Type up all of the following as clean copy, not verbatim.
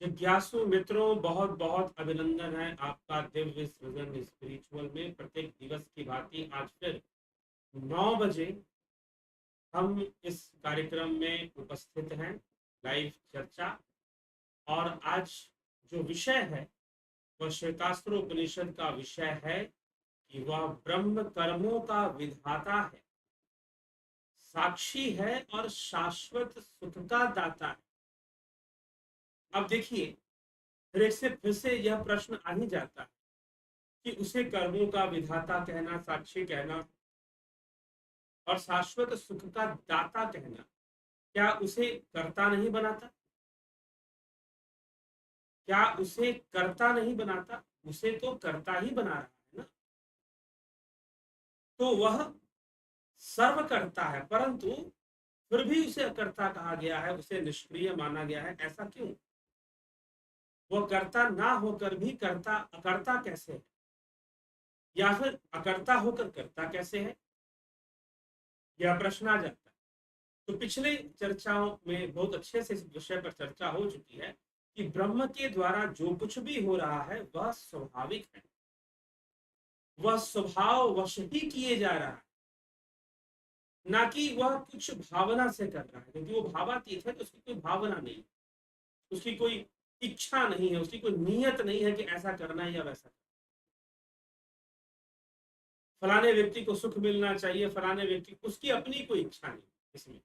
जिज्ञासु मित्रों, बहुत बहुत अभिनंदन है आपका दिव्य सृजन स्पिरिचुअल में। प्रत्येक दिवस की भांति आज फिर 9 बजे हम इस कार्यक्रम में उपस्थित हैं, लाइव चर्चा। और आज जो विषय है वह श्वेतास्त्र उपनिषद का विषय है कि वह ब्रह्म कर्मों का विधाता है, साक्षी है और शाश्वत सुख का दाता है। अब देखिए, फिर से यह प्रश्न आ ही जाता है कि उसे कर्मों का विधाता कहना, साक्षी कहना और शाश्वत सुख का दाता कहना, क्या उसे कर्ता नहीं बनाता? क्या उसे कर्ता नहीं बनाता? उसे तो कर्ता ही बना रहा है ना। तो वह सर्वकर्ता है, परंतु फिर भी उसे अकर्ता कहा गया है, उसे निष्क्रिय माना गया है। ऐसा क्यों? वह कर्ता ना होकर भी कर्ता अकर्ता कैसे है, या फिर अकर्ता होकर कर्ता कैसे है? यह प्रश्न आ जाता है। तो पिछले चर्चाओं में बहुत अच्छे से इस विषय पर चर्चा हो चुकी है कि ब्रह्म के द्वारा जो कुछ भी हो रहा है वह स्वाभाविक है, वह स्वभाव वश ही किए जा रहा है, ना कि वह कुछ भावना से कर रहा है। क्योंकि वो भावातीत है तो उसकी कोई भावना नहीं है, उसकी कोई इच्छा नहीं है, उसकी कोई नियत नहीं है कि ऐसा करना है या वैसा करना। फलाने व्यक्ति को सुख मिलना चाहिए, फलाने व्यक्ति, उसकी अपनी कोई इच्छा नहीं इसमें।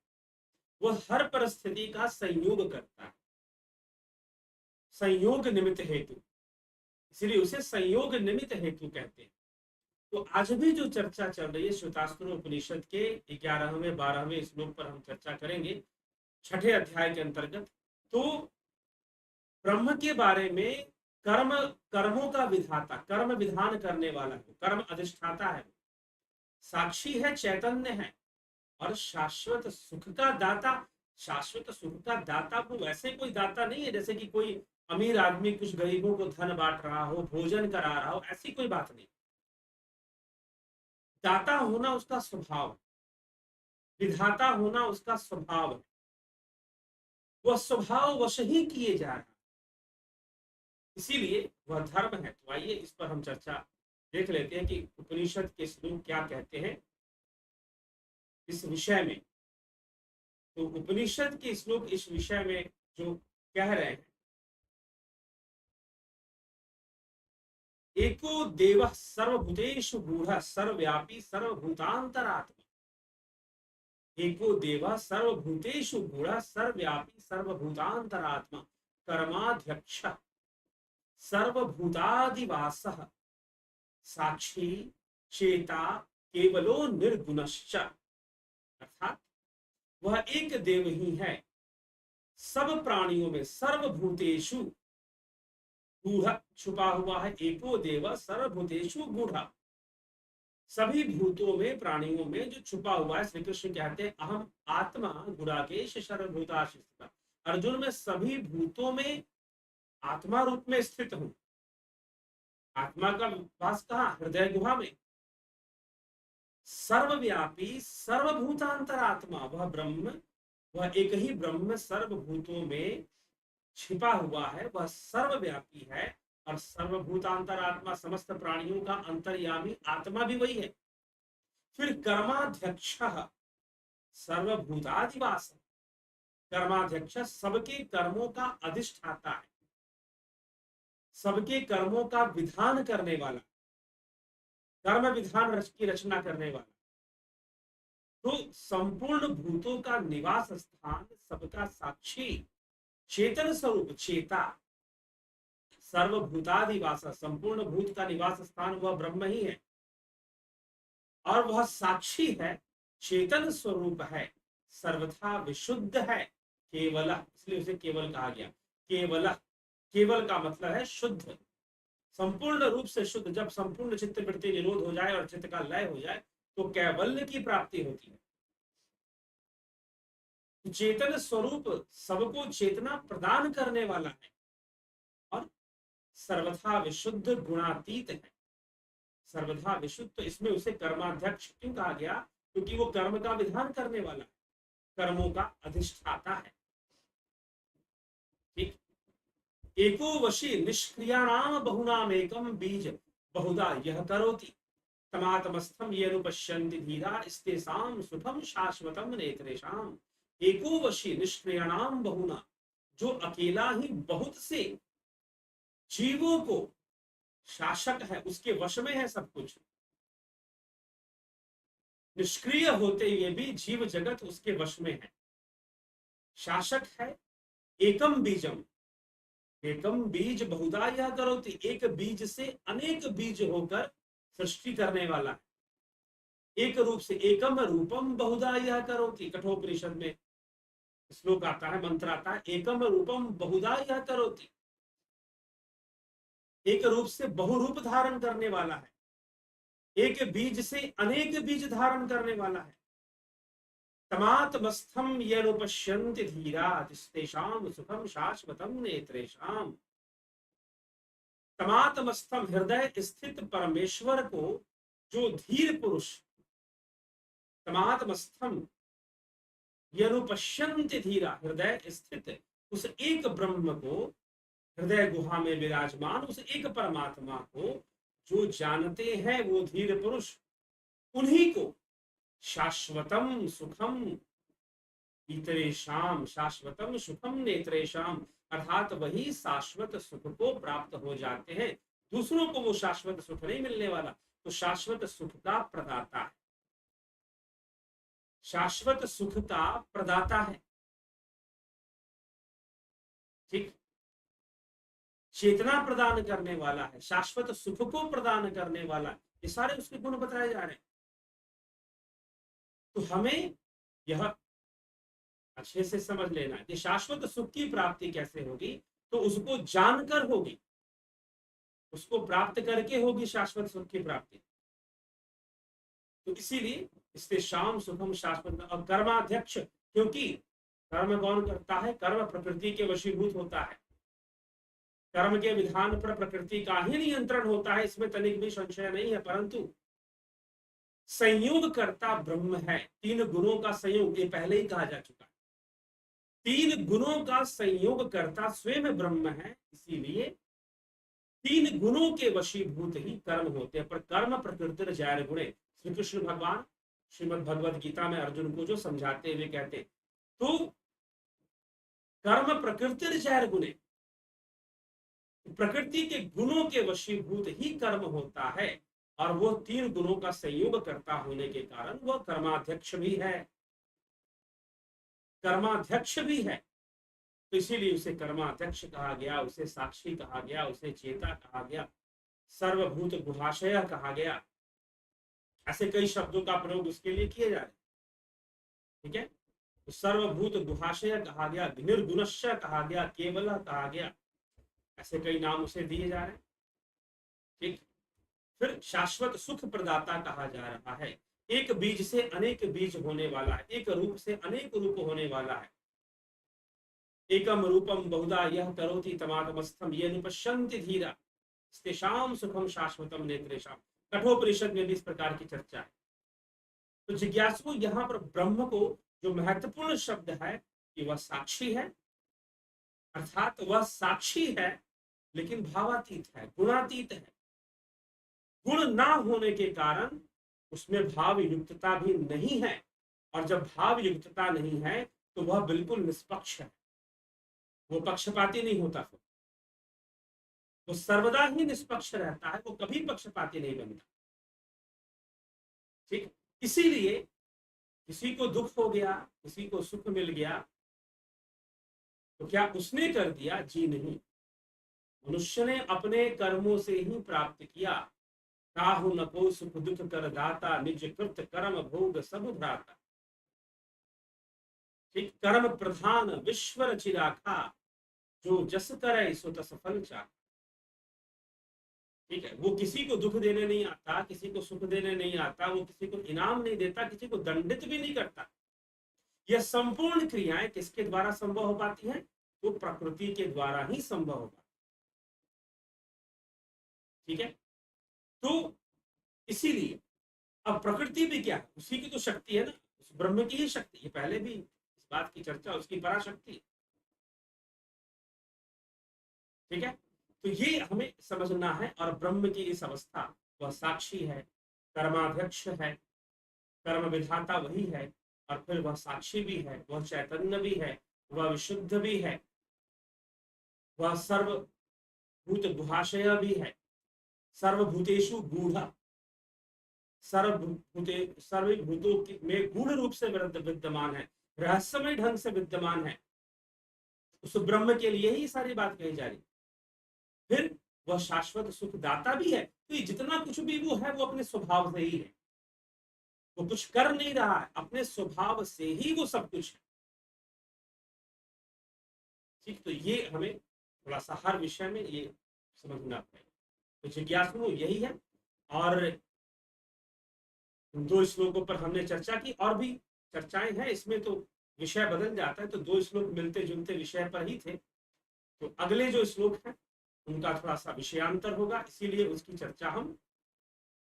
वह हर परिस्थिति का संयोग करता है, संयोग निमित्त हेतु, इसलिए उसे संयोग निमित्त हेतु कहते हैं। तो आज भी जो चर्चा चल रही है श्वेतास्त्र उपनिषद के 11वें 12वें श्लोक पर हम चर्चा करेंगे, छठे अध्याय के अंतर्गत। तो ब्रह्म के बारे में, कर्म, कर्मों का विधाता, कर्म विधान करने वाला है, कर्म अधिष्ठाता है, साक्षी है, चैतन्य है और शाश्वत सुख का दाता। शाश्वत सुख का दाता को वैसे कोई दाता नहीं है जैसे कि कोई अमीर आदमी कुछ गरीबों को धन बांट रहा हो, भोजन करा रहा हो, ऐसी कोई बात नहीं। दाता होना उसका स्वभाव, विधाता होना उसका स्वभाव है, वह स्वभाव वश ही किए जा रहा है, इसीलिए वह धर्म है। तो आइए इस पर हम चर्चा देख लेते हैं कि उपनिषद के श्लोक क्या कहते हैं इस विषय में। तो उपनिषद के श्लोक इस विषय में जो कह रहे हैं, एको देव सर्वभूतेषु गूढ़ सर्वव्यापी सर्वभूतांतरात्मा। एको देव सर्वभूतेषु गूढ़ सर्वव्यापी सर्वभूतांतरात्मा कर्माध्यक्ष सर्वभूतादिवासः साक्षी चेता केवलो निर्गुणश्च। अर्थात वह एक देव ही है, सब प्राणियों में, सर्वभूतेषु गूढ़ छुपा हुआ है। एको देव सर्वभूतेषु गूढ़, सभी भूतों में, प्राणियों में जो छुपा हुआ है। श्री कृष्ण कहते हैं अहम आत्मा गुणाकेश सर्वभूताशिष्ट। अर्जुन, में सभी भूतों में आत्मा रूप में स्थित हूं। आत्मा का वास कहाँ? हृदय गुहा में। सर्वव्यापी सर्वभूतांतरात्मा, वह ब्रह्म, वह एक ही ब्रह्म सर्वभूतों में छिपा हुआ है, वह सर्वव्यापी है और सर्वभूतांतरात्मा, समस्त प्राणियों का अंतर्यामी आत्मा भी वही है। फिर कर्माध्यक्ष सर्वभूतादिवास, कर्माध्यक्ष सबके कर्मों का अधिष्ठाता है, सबके कर्मों का विधान करने वाला, कर्म विधान की रचना करने वाला। तो संपूर्ण भूतों का निवास स्थान, सबका साक्षी, चेतन स्वरूप, चेता, सर्वभूतादिवास, संपूर्ण भूत का निवास स्थान वह ब्रह्म ही है और वह साक्षी है, चेतन स्वरूप है, सर्वथा विशुद्ध है, केवल, इसलिए उसे केवल कहा गया। केवल, केवल का मतलब है शुद्ध, संपूर्ण रूप से शुद्ध। जब संपूर्ण चित्त वृत्ति निरोध हो जाए और चित्त का लय हो जाए तो कैवल्य की प्राप्ति होती है। चेतन स्वरूप सबको चेतना प्रदान करने वाला है और सर्वथा विशुद्ध गुणातीत है, सर्वथा विशुद्ध। तो इसमें उसे कर्माध्यक्ष क्यों कहा गया? क्योंकि वो कर्म का विधान करने वाला है, कर्मों का अधिष्ठाता है। ठीक, एको वशी निष्क्रियाणाम बहुनाम एकम बीज बहुधा यह करोति तमातमस्थम ये अनुपश्यन्ति धीरा स्तेषाम सुखम शाश्वतम नेत्रेषाम। एको वशी निष्क्रियाणाम बहुना, जो अकेला ही बहुत से जीवों को शासक है, उसके वश में है सब कुछ। निष्क्रिय होते हुए भी जीव जगत उसके वश में है, शासक है। एकम बीजम, एकम बीज बहुधा यह करोति, एक बीज से अनेक बीज होकर सृष्टि करने वाला है। एक रूप से एकम रूपम बहुधा यह करोति, कठोपनिषद में श्लोक आता है, मंत्र आता है, एकम रूपम बहुधा यह करोति, एक रूप से बहुरूप धारण करने वाला है, एक बीज से अनेक बीज धारण करने वाला है। तमात्मस्थम यनुपश्यन्ति धीरा तेषाम सुखम शाश्वतम नेत्रेषाम। तमात्मस्थम, हृदय स्थित परमेश्वर को जो धीर पुरुष, तमात्मस्थम यनुपश्यन्ति धीरा, हृदय स्थित उस एक ब्रह्म को, हृदय गुहा में विराजमान उस एक परमात्मा को जो जानते हैं वो धीर पुरुष, उन्हीं को शाश्वतम सुखम इतरेषाम, शाश्वतम सुखम नेत्रेषाम, अर्थात वही शाश्वत सुख को प्राप्त हो जाते हैं। दूसरों को वो शाश्वत सुख नहीं मिलने वाला, तो शाश्वत सुख का प्रदाता है, शाश्वत सुख का प्रदाता है। ठीक, चेतना प्रदान करने वाला है, शाश्वत सुख को प्रदान करने वाला है, ये सारे उसके गुण बताए जा रहे हैं। तो हमें यह अच्छे से समझ लेना कि शाश्वत सुख की प्राप्ति कैसे होगी, तो उसको जानकर होगी, उसको प्राप्त करके होगी शाश्वत सुख की प्राप्ति। तो इसीलिए इससे शाम सुखम शाश्वत। और कर्माध्यक्ष, क्योंकि कर्म कौन करता है, कर्म प्रकृति के वशीभूत होता है, कर्म के विधान पर प्रकृति का ही नियंत्रण होता है, इसमें तनिक भी संशय नहीं है। परंतु संयोग करता ब्रह्म है, तीन गुणों का संयोग, ये पहले ही कहा जा चुका है, तीन गुणों का संयोग करता स्वयं ब्रह्म है। इसीलिए तीन गुणों के वशीभूत ही कर्म होते हैं। पर कर्म प्रकृति जैर गुणे, श्री कृष्ण भगवान श्रीमद् भगवद गीता में अर्जुन को जो समझाते हुए कहते, तो कर्म प्रकृति जैर गुणे, प्रकृति के गुणों के वशीभूत ही कर्म होता है, और वो तीन गुणों का संयोग करता होने के कारण वह कर्माध्यक्ष भी है, कर्माध्यक्ष भी है। तो इसीलिए उसे कर्माध्यक्ष कहा गया, उसे साक्षी कहा गया, उसे चेता कहा गया, सर्वभूत गुहाशय कहा गया। ऐसे कई शब्दों का प्रयोग उसके लिए किए जा रहे, ठीक है। तो सर्वभूत गुहाशय कहा गया, निर्गुणश्य कहा गया, केवल कहा गया, ऐसे कई नाम उसे दिए जा रहे हैं, ठीक। फिर शाश्वत सुख प्रदाता कहा जा रहा है, एक बीज से अनेक बीज होने वाला है, एक रूप से अनेक रूप होने वाला है। एकम रूपम बहुधा यह करोति तमात्मस्थम ये निपश्यन्ति धीरा स्तेषाम सुखम शाश्वतम नेत्रेषाम। कठोपनिषद में भी इस प्रकार की चर्चा है। तो जिज्ञासु यहाँ पर ब्रह्म को जो महत्वपूर्ण शब्द है कि वह साक्षी है, अर्थात वह साक्षी है लेकिन भावातीत है, गुणातीत है। गुण ना होने के कारण उसमें भाव युक्तता भी नहीं है, और जब भाव युक्तता नहीं है तो वह बिल्कुल निष्पक्ष है, वो पक्षपाती नहीं होता, फिर वो सर्वदा ही निष्पक्ष रहता है, वो कभी पक्षपाती नहीं बनता, ठीक। इसीलिए किसी को दुख हो गया, किसी को सुख मिल गया, तो क्या उसने कर दिया? जी नहीं, मनुष्य ने अपने कर्मों से ही प्राप्त किया। काहु न को सुख दुख कर दाता, निज कृत कर्म भोग सब भ्राता। ठीक, कर्म प्रधान विश्व रचि राखा, जो जस करे सो तस फल चाहा। ठीक है, वो किसी को दुख देने नहीं आता, किसी को सुख देने नहीं आता, वो किसी को इनाम नहीं देता, किसी को दंडित भी नहीं करता। यह संपूर्ण क्रियाएं किसके द्वारा संभव हो पाती हैं? तो प्रकृति के द्वारा ही संभव हो पाती, ठीक है। तो इसीलिए अब प्रकृति भी क्या है? उसी की तो शक्ति है ना, उस ब्रह्म की ही शक्ति। ये पहले भी इस बात की चर्चा, उसकी पराशक्ति। ठीक है, तो ये हमें समझना है। और ब्रह्म की इस अवस्था, वह साक्षी है, कर्माध्यक्ष है, कर्म विधाता वही है, और फिर वह साक्षी भी है, वह चैतन्य भी है, वह विशुद्ध भी है, वह सर्वभूत गुहाशय भी है, सर्वभूतेषु गूढ़, सर्वभूतों में गूढ़ रूप से विद्यमान है, रहस्यमय ढंग से विद्यमान है। उस ब्रह्म के लिए ही सारी बात कही जा रही। फिर वह शाश्वत सुखदाता भी है। तो ये जितना कुछ भी वो है, वो अपने स्वभाव से ही है, वो कुछ कर नहीं रहा है, अपने स्वभाव से ही वो सब कुछ है। ठीक, तो ये हमें थोड़ा सा हर विषय में ये समझना पड़ेगा। तो जिज्ञासु यही है। और दो श्लोकों पर हमने चर्चा की, और भी चर्चाएं हैं इसमें, तो विषय बदल जाता है, तो दो श्लोक मिलते जुलते विषय पर ही थे। तो अगले जो श्लोक हैं उनका थोड़ा सा विषयांतर होगा, इसीलिए उसकी चर्चा हम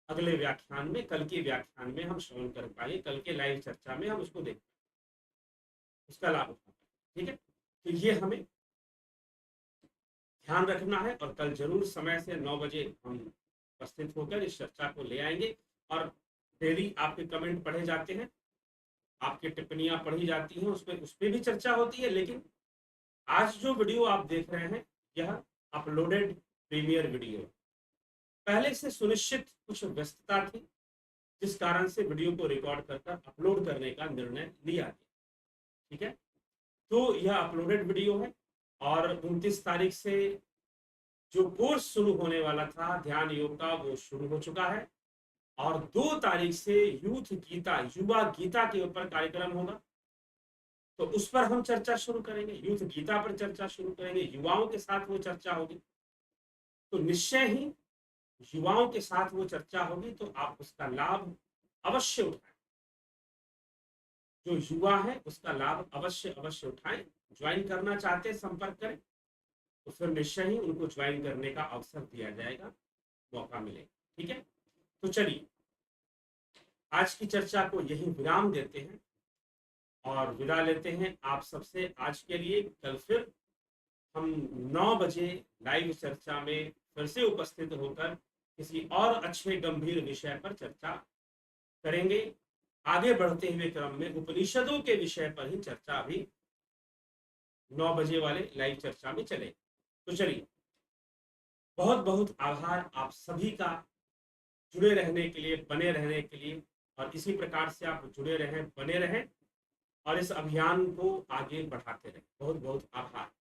अगले व्याख्यान में, कल के व्याख्यान में हम श्रवण कर पाए, कल के लाइव चर्चा में हम उसको देख पाए, उसका लाभ उठा पाए। ठीक है, तो ये हमें ध्यान रखना है। और कल जरूर समय से 9 बजे हम उपस्थित होकर इस चर्चा को ले आएंगे। और डेली आपके कमेंट पढ़े जाते हैं, आपकी टिप्पणियां पढ़ी जाती हैं, उस पर भी चर्चा होती है। लेकिन आज जो वीडियो आप देख रहे हैं, यह अपलोडेड प्रीमियर वीडियो, पहले से सुनिश्चित कुछ व्यस्तता थी, जिस कारण से वीडियो को रिकॉर्ड कर अपलोड करने का निर्णय लिया गया। ठीक है, तो यह अपलोडेड वीडियो है। और 29 तारीख से जो कोर्स शुरू होने वाला था ध्यान योग का, वो शुरू हो चुका है। और 2 तारीख से यूथ गीता, युवा गीता के ऊपर कार्यक्रम होगा। तो उस पर हम चर्चा शुरू करेंगे, यूथ गीता पर चर्चा शुरू करेंगे, युवाओं के साथ वो चर्चा होगी। तो निश्चय ही युवाओं के साथ वो चर्चा होगी, तो आप उसका लाभ अवश्य उठाएं। जो युवा है उसका लाभ अवश्य अवश्य उठाएं। ज्वाइन करना चाहते हैं, संपर्क करें, तो फिर निश्चय ही उनको ज्वाइन करने का अवसर दिया जाएगा, मौका मिलेगा। ठीक है, तो चलिए आज की चर्चा को यही विराम देते हैं और विदा लेते हैं आप सबसे आज के लिए। कल फिर हम 9 बजे लाइव चर्चा में फिर से उपस्थित होकर किसी और अच्छे गंभीर विषय पर चर्चा करेंगे। आगे बढ़ते हुए क्रम में उपनिषदों के विषय पर ही चर्चा अभी 9 बजे वाले लाइव चर्चा में चले। तो चलिए, बहुत बहुत आभार आप सभी का जुड़े रहने के लिए, बने रहने के लिए। और इसी प्रकार से आप जुड़े रहें, बने रहें और इस अभियान को आगे बढ़ाते रहें। बहुत बहुत आभार।